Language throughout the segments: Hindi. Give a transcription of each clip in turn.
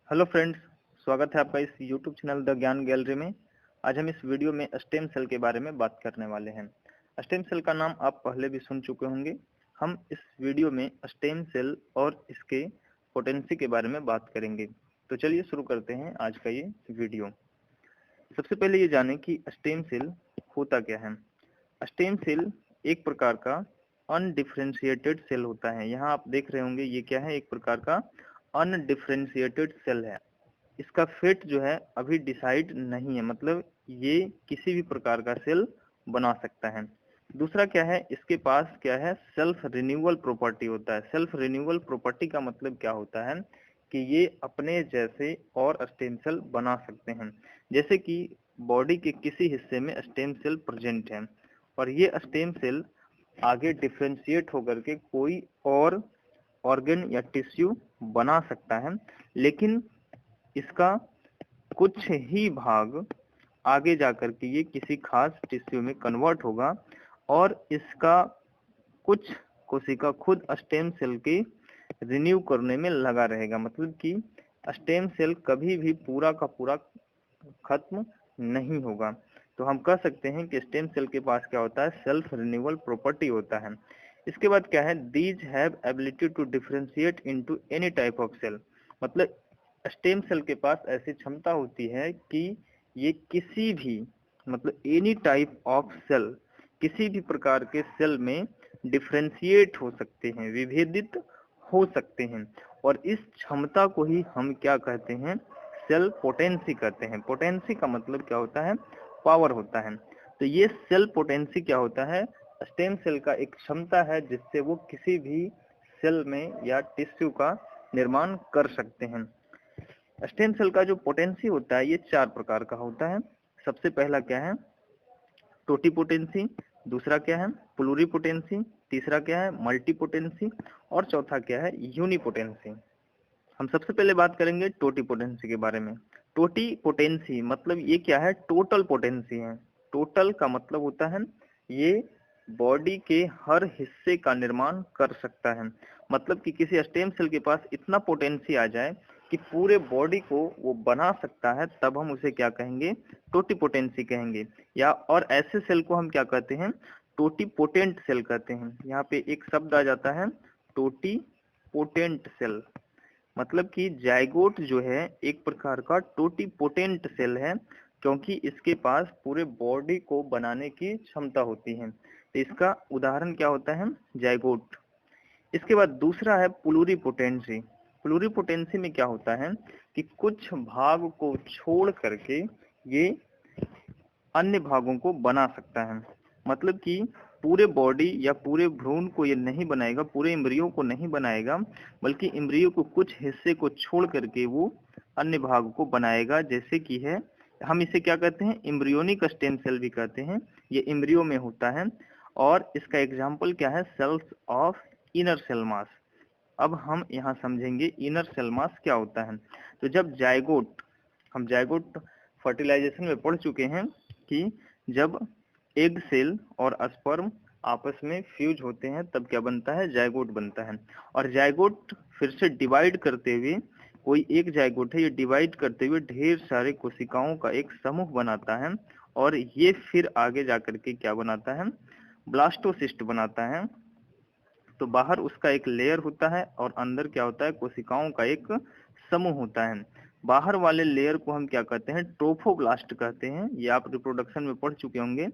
हेलो फ्रेंड्स, स्वागत है आपका इस यूट्यूब चैनल द ज्ञान गैलरी में। आज हम इस वीडियो में स्टेम सेल के बारे में बात करने वाले हैं। स्टेम सेल का नाम आप पहले भी सुन चुके होंगे। हम इस वीडियो में स्टेम सेल और इसके पोटेंसी के बारे में बात करेंगे। तो चलिए शुरू करते हैं आज का ये वीडियो। सबसे पहले ये जानें कि स्टेम सेल होता क्या है। स्टेम सेल एक प्रकार का अनडिफरेंशिएटेड सेल होता है। यहाँ आप देख रहे होंगे ये क्या है, एक प्रकार का अनडिफरेंशिएटेड सेल है। इसका फेट जो है अभी डिसाइड नहीं है, मतलब ये किसी भी प्रकार का सेल बना सकता है। दूसरा क्या है, इसके पास क्या है, सेल्फ रिन्यूअल प्रॉपर्टी होता है। सेल्फ रिन्यूअल प्रॉपर्टी का मतलब क्या होता है कि ये अपने जैसे और स्टेम सेल बना सकते हैं। जैसे कि बॉडी के किसी हिस्से में स्टेम सेल प्रेजेंट है और ये स्टेम सेल आगे डिफ्रेंशिएट होकर के कोई और ऑर्गन या टिश्यू बना सकता है, लेकिन इसका कुछ ही भाग आगे जाकर के ये किसी खास टिश्यू में कन्वर्ट होगा और इसका कुछ कोशिका खुद स्टेम सेल के रिन्यू करने में लगा रहेगा। मतलब कि स्टेम सेल कभी भी पूरा का पूरा खत्म नहीं होगा। तो हम कह सकते हैं कि स्टेम सेल के पास क्या होता है, सेल्फ रिन्यूअल प्रॉपर्टी होता है। इसके बाद क्या है, these have ability to differentiate into any type of cell. मतलब स्टेम सेल के पास ऐसी क्षमता होती है कि ये किसी भी, मतलब एनी टाइप ऑफ सेल, किसी भी प्रकार के सेल में डिफरेंशिएट हो सकते हैं, विभेदित हो सकते हैं। और इस क्षमता को ही हम क्या कहते हैं, सेल पोटेंसी कहते हैं। पोटेंसी का मतलब क्या होता है, पावर होता है। तो ये सेल पोटेंसी क्या होता है, स्टेम सेल का एक क्षमता है जिससे वो किसी भी सेल में या टिश्यू का निर्माण कर सकते हैं। स्टेम सेल का जो पोटेंसी होता है ये 4 प्रकार का होता है। सबसे पहला क्या है, टोटीपोटेंसी। दूसरा क्या है, प्लूरीपोटेंसी। तीसरा क्या है, मल्टीपोटेंसी। और चौथा क्या है, यूनिपोटेंसी। हम सबसे पहले बात करेंगे टोटीपोटेंसी के बारे में। टोटीपोटेंसी मतलब ये क्या है, टोटल पोटेंसी है। टोटल का मतलब होता है ये बॉडी के हर हिस्से का निर्माण कर सकता है। मतलब कि किसी स्टेम सेल के पास इतना पोटेंसी आ जाए कि पूरे बॉडी को वो बना सकता है, तब हम उसे क्या कहेंगे, टोटीपोटेंसी कहेंगे। या और ऐसे सेल को हम क्या कहते हैं, टोटीपोटेंट सेल कहते हैं। यहाँ पे एक शब्द आ जाता है, टोटीपोटेंट सेल। मतलब कि जाइगोट जो है एक प्रकार का टोटीपोटेंट सेल है, क्योंकि इसके पास पूरे बॉडी को बनाने की क्षमता होती है। तो इसका उदाहरण क्या होता है, जाइगोट। इसके बाद दूसरा है प्लूरीपोटेंसी। प्लूरीपोटेंसी में क्या होता है कि कुछ भाग को छोड़ करके ये अन्य भागों को बना सकता है। मतलब कि पूरे बॉडी या पूरे भ्रूण को ये नहीं बनाएगा, पूरे इम्ब्रियो को नहीं बनाएगा, बल्कि इम्ब्रियो को कुछ हिस्से को छोड़ करके वो अन्य भाग को बनाएगा। जैसे कि है, हम इसे क्या कहते हैं, इम्ब्रियोनिक स्टेम सेल भी कहते हैं। ये इम्ब्रियो में होता है और इसका एग्जाम्पल क्या है, cells of inner cell mass. अब हम यहाँ समझेंगे इनर सेल मास क्या होता है। तो जब जाइगोट, हम जाइगोट फर्टिलाइजेशन में पढ़ चुके हैं कि जब एग सेल और स्पर्म आपस में फ्यूज होते हैं तब क्या बनता है, जाइगोट बनता है। और जाइगोट फिर से डिवाइड करते हुए, कोई एक जाइगोट है, ये डिवाइड करते हुए ढेर सारे कोशिकाओं का एक समूह बनाता है और ये फिर आगे जाकर के क्या बनाता है, ब्लास्टोसिस्ट बनाता है। तो बाहर उसका एक लेयर होता है और अंदर क्या होता है, कोशिकाओं का एक समूह होता है। बाहर वाले लेयर को हम क्या कहते हैं, ट्रोफोब्लास्ट कहते हैं। ये आप रिप्रोडक्शन में पढ़ चुके होंगे।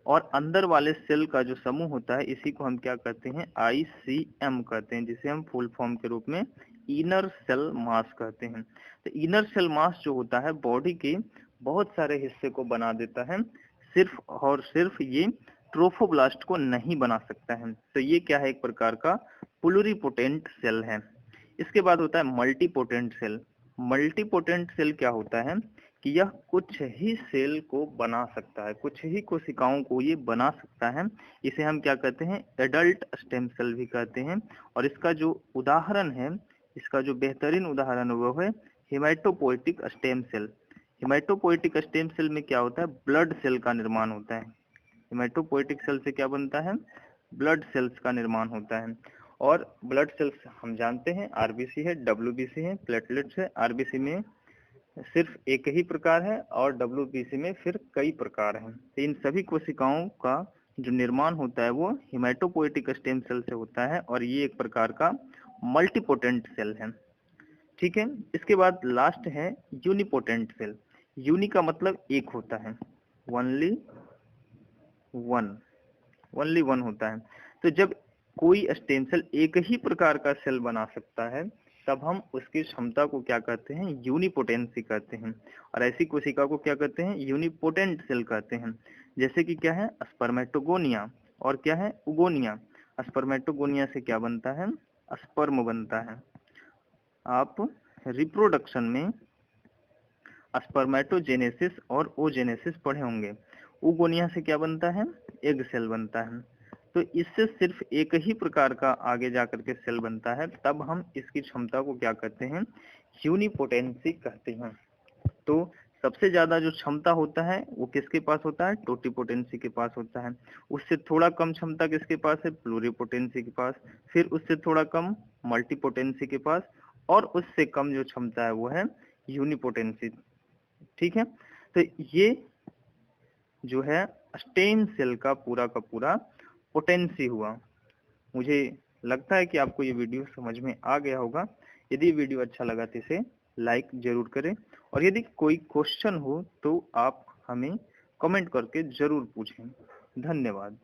और अंदर वाले सेल का जो समूह होता है इसी को हम क्या कहते हैं, ICM कहते हैं, जिसे हम फुल फॉर्म के रूप में इनर सेल मास कहते हैं। तो इनर सेल मास जो होता है बॉडी के बहुत सारे हिस्से को बना देता है, सिर्फ और सिर्फ ये ट्रोफोब्लास्ट को नहीं बना सकता है। तो ये क्या है, एक प्रकार का प्लूरीपोटेंट सेल है। इसके बाद होता है मल्टीपोटेंट सेल। मल्टीपोटेंट सेल क्या होता है कि यह कुछ ही सेल को बना सकता है, कुछ ही कोशिकाओं को ये बना सकता है। इसे हम क्या कहते हैं, एडल्ट स्टेम सेल भी कहते हैं। और इसका जो उदाहरण है, इसका जो बेहतरीन उदाहरण वो है haematopoietic stem cell. Haematopoietic stem cell में क्या होता है, ब्लड सेल का निर्माण होता है। हेमाटोपोइटिक सेल से क्या बनता है, ब्लड सेल्स का निर्माण होता है। और ब्लड सेल्स हम जानते हैं आरबीसी है, डब्ल्यूबीसी है, प्लेटलेट्स है। आरबीसी में सिर्फ एक ही प्रकार है और डब्ल्यूबीसी में फिर कई प्रकार हैं। तो इन सभी कोशिकाओं का जो निर्माण होता है वो हिमेटोपोएटिक स्टेम सेल से होता है और ये एक प्रकार का मल्टीपोटेंट सेल है। ठीक है, इसके बाद लास्ट है यूनिपोटेंट सेल। यूनि का मतलब एक होता है, ओनली वन होता है। तो जब कोई स्टेम सेल एक ही प्रकार का सेल बना सकता है तब हम उसकी क्षमता को क्या कहते हैं, यूनिपोटेंसी कहते हैं। और ऐसी कोशिका को क्या कहते हैं, यूनिपोटेंट सेल कहते हैं। जैसे कि क्या है, स्पर्मेटोगोनिया और क्या है, उगोनिया। स्पर्मेटोगोनिया से क्या बनता है, स्पर्म बनता है। आप रिप्रोडक्शन में स्पर्मेटोजेनेसिस और ओजेनेसिस पढ़े होंगे। उगोनिया से क्या बनता है, एग सेल बनता है। तो इससे सिर्फ एक ही प्रकार का आगे जाकर के सेल बनता है, तब हम इसकी क्षमता को क्या कहते हैं, यूनिपोटेंसी कहते हैं। तो सबसे ज्यादा जो क्षमता होता है वो किसके पास होता है, टोटिपोटेंसी के पास होता है। उससे थोड़ा कम क्षमता किसके पास है, प्लूरिपोटेंसी के पास। फिर उससे थोड़ा कम मल्टीपोटेंसी के पास, और उससे कम जो क्षमता है वो है यूनिपोटेंसी। ठीक है, तो ये जो है स्टेम सेल का पूरा पोटेंसी हुआ। मुझे लगता है कि आपको ये वीडियो समझ में आ गया होगा। यदि वीडियो अच्छा लगा तो इसे लाइक जरूर करें, और यदि कोई क्वेश्चन हो तो आप हमें कमेंट करके जरूर पूछें। धन्यवाद।